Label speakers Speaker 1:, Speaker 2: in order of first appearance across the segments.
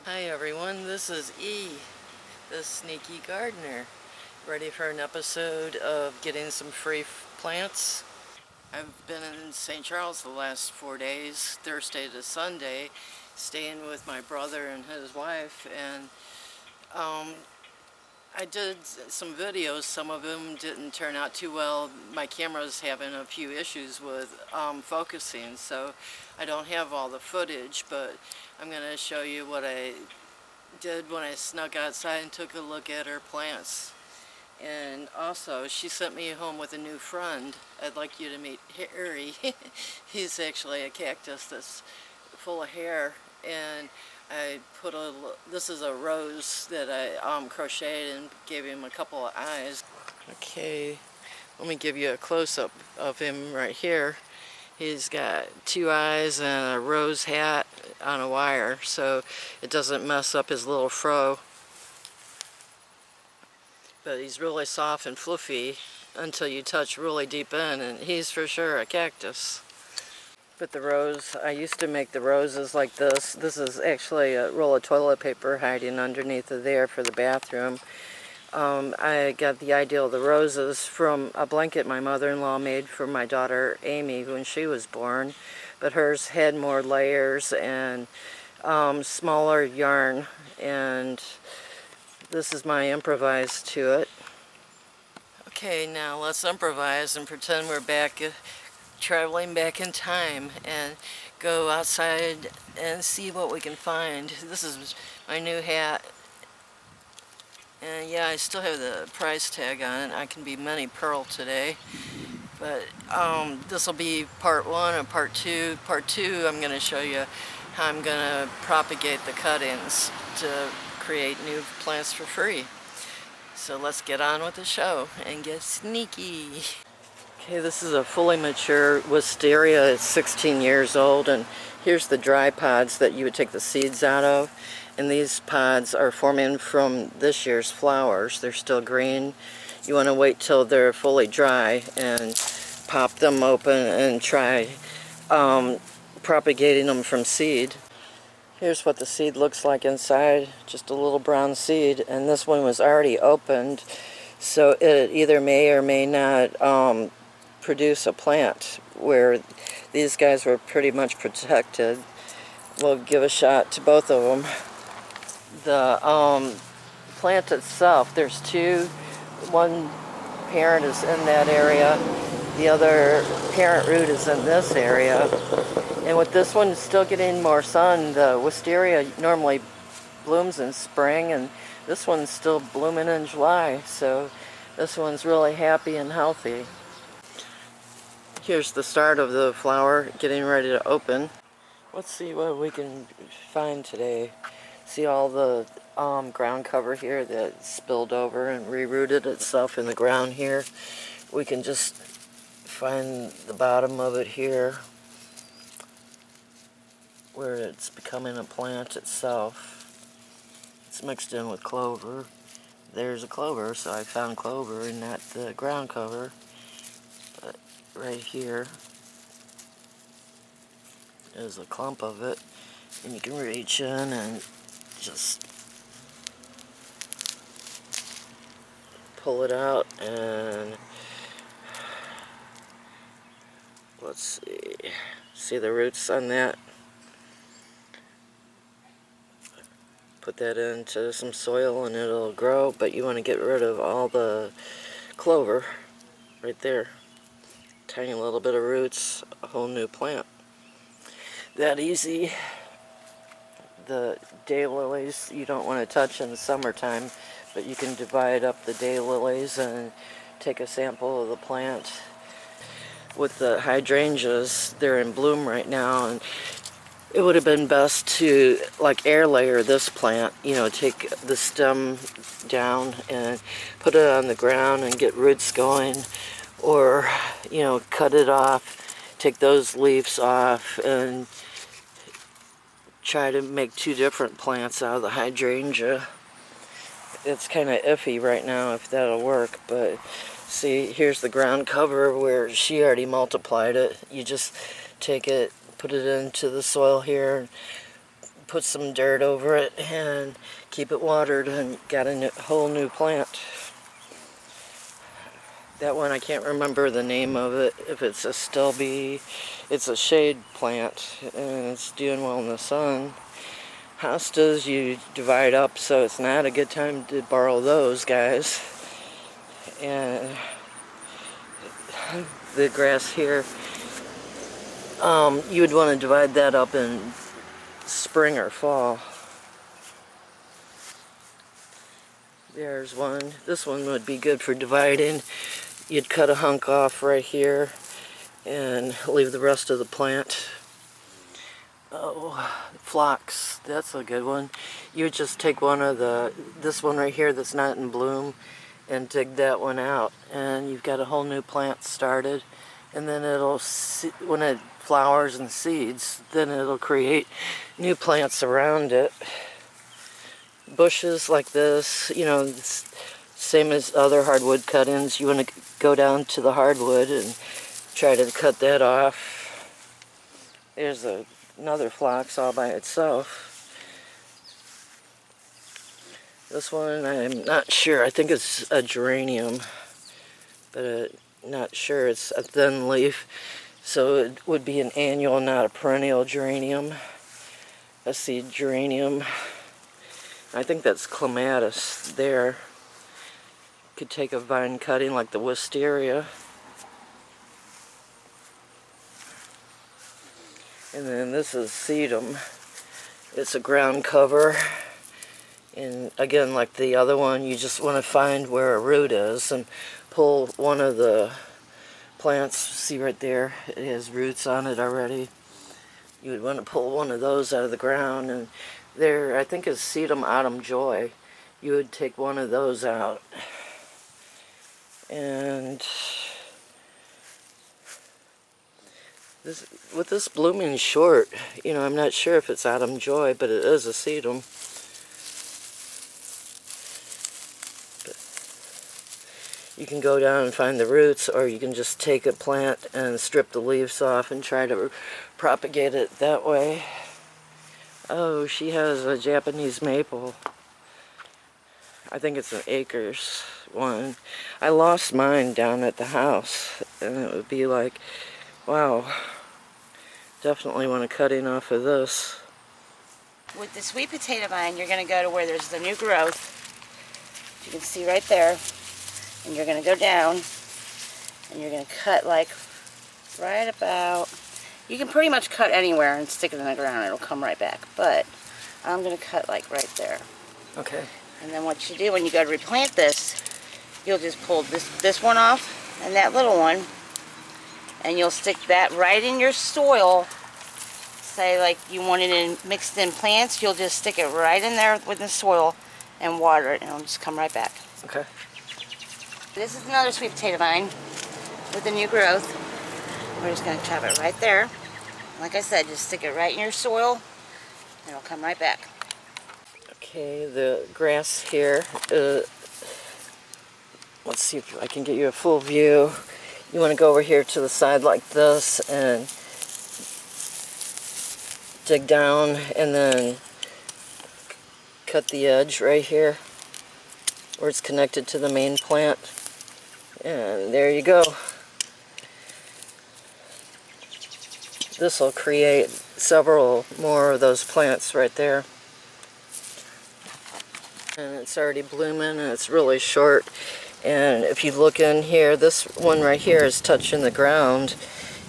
Speaker 1: Hi everyone, this is E, the Sneaky Gardener, ready for an episode of getting some free plants. I've been in St. Charles the last 4 days, Thursday to Sunday, staying with my brother and his wife, and I did some videos. Some of them didn't turn out too well. My camera's having a few issues with focusing, so I don't have all the footage, but I'm going to show you what I did when I snuck outside and took a look at her plants. And also, she sent me home with a new friend. I'd like you to meet Harry. He's actually a cactus that's full of hair, and I put this is a rose that I crocheted and gave him a couple of eyes. Okay, let me give you a close-up of him right here. He's got 2 eyes and a rose hat on a wire, so it doesn't mess up his little fro. But he's really soft and fluffy until you touch really deep in, and he's for sure a cactus. But the rose, I used to make the roses like this. This is actually a roll of toilet paper hiding underneath of there for the bathroom. I got the idea of the roses from a blanket my mother-in-law made for my daughter Amy when she was born, but hers had more layers and smaller yarn, and this is my improvise to it. Okay, now let's improvise and pretend we're back, traveling back in time, and go outside and see what we can find. This is my new hat. And yeah, I still have the price tag on it. I can be many pearl today. But this will be part 1 and part 2. Part 2, I'm going to show you how I'm going to propagate the cuttings to create new plants for free. So let's get on with the show and get sneaky. Okay, this is a fully mature Wisteria. It's 16 years old, and here's the dry pods that you would take the seeds out of. And these pods are forming from this year's flowers. They're still green. You want to wait till they're fully dry and pop them open and try propagating them from seed. Here's what the seed looks like inside, just a little brown seed, and this one was already opened, so it either may or may not produce a plant, where these guys were pretty much protected. We'll give a shot to both of them. The plant itself, there's 2. One parent is in that area, the other parent root is in this area. And with this one still getting more sun, the Wisteria normally blooms in spring, and this one's still blooming in July, so this one's really happy and healthy. Here's the start of the flower getting ready to open. Let's see what we can find today. See all the ground cover here that spilled over and rerooted itself in the ground here. We can just find the bottom of it here, where it's becoming a plant itself. It's mixed in with clover. There's a clover, so I found clover and not the ground cover. But right here is a clump of it, and you can reach in and just pull it out, and let's see the roots on that. Put that into some soil and it'll grow, but you want to get rid of all the clover right there. Tiny little bit of roots, a whole new plant. That easy. The daylilies you don't want to touch in the summertime, but you can divide up the daylilies and take a sample of the plant. With the hydrangeas, they're in bloom right now, and it would have been best to air layer this plant, take the stem down and put it on the ground and get roots going, or cut it off, take those leaves off, and try to make 2 different plants out of the hydrangea. It's kind of iffy right now if that'll work, but see, here's the ground cover where she already multiplied it. You just take it, put it into the soil here, put some dirt over it and keep it watered, and got a whole new plant. That one, I can't remember the name of it. If it's a stelby, it's a shade plant, and it's doing well in the sun. Hostas, you divide up, so it's not a good time to borrow those, guys. And the grass here, you would want to divide that up in spring or fall. There's one. This one would be good for dividing. You'd cut a hunk off right here and leave the rest of the plant. Oh, Phlox, that's a good one. You would just take one of this one right here that's not in bloom, and dig that one out, and you've got a whole new plant started. And then it'll, when it flowers and seeds, then it'll create new plants around it. Bushes like this, you know, same as other hardwood cut-ins, you want to go down to the hardwood and try to cut that off. There's another phlox all by itself. This one, I'm not sure. I think it's a geranium, but not sure. It's a thin leaf, so it would be an annual, not a perennial geranium. A seed geranium. I think that's clematis there. Could take a vine cutting like the Wisteria. And then this is Sedum. It's a ground cover. And again, like the other one, you just want to find where a root is and pull one of the plants. See right there, it has roots on it already. You would want to pull one of those out of the ground, and there, I think is Sedum Autumn Joy. You would take one of those out. And with this blooming short, you know, I'm not sure if it's Autumn Joy, but it is a Sedum. You can go down and find the roots, or you can just take a plant and strip the leaves off and try to propagate it that way. Oh, she has a Japanese maple. I think it's an acres one. I lost mine down at the house, and it would be like, wow, definitely want a cutting off of this.
Speaker 2: With the sweet potato vine, you're going to go to where there's the new growth. You can see right there. And you're going to go down, and you're going to cut like right about, you can pretty much cut anywhere and stick it in the ground, it'll come right back, but I'm going to cut like right there.
Speaker 1: Okay.
Speaker 2: And then what you do when you go to replant this, you'll just pull this one off and that little one, and you'll stick that right in your soil. Say like you want it in mixed in plants, you'll just stick it right in there with the soil and water it, and it'll just come right back.
Speaker 1: Okay.
Speaker 2: This is another sweet potato vine with the new growth. We're just going to chop it right there. Like I said, just stick it right in your soil, and it'll come right back.
Speaker 1: Okay, the grass here, let's see if I can get you a full view. You want to go over here to the side like this and dig down, and then cut the edge right here where it's connected to the main plant. And there you go. This will create several more of those plants right there. And it's already blooming, and it's really short. And if you look in here, this one right here is touching the ground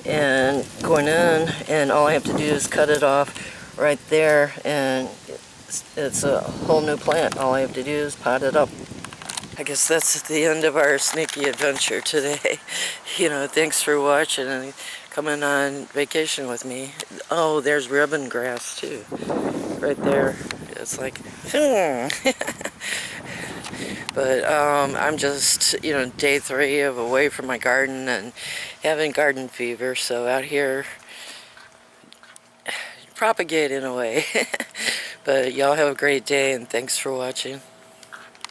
Speaker 1: and going in, and all I have to do is cut it off right there, and it's a whole new plant. All I have to do is pot it up. I guess that's the end of our sneaky adventure today. You know, thanks for watching and coming on vacation with me. Oh, there's ribbon grass too, right there. It's like, but I'm just, you know, day 3 of away from my garden and having garden fever, so out here propagating away. But y'all have a great day, and thanks for watching.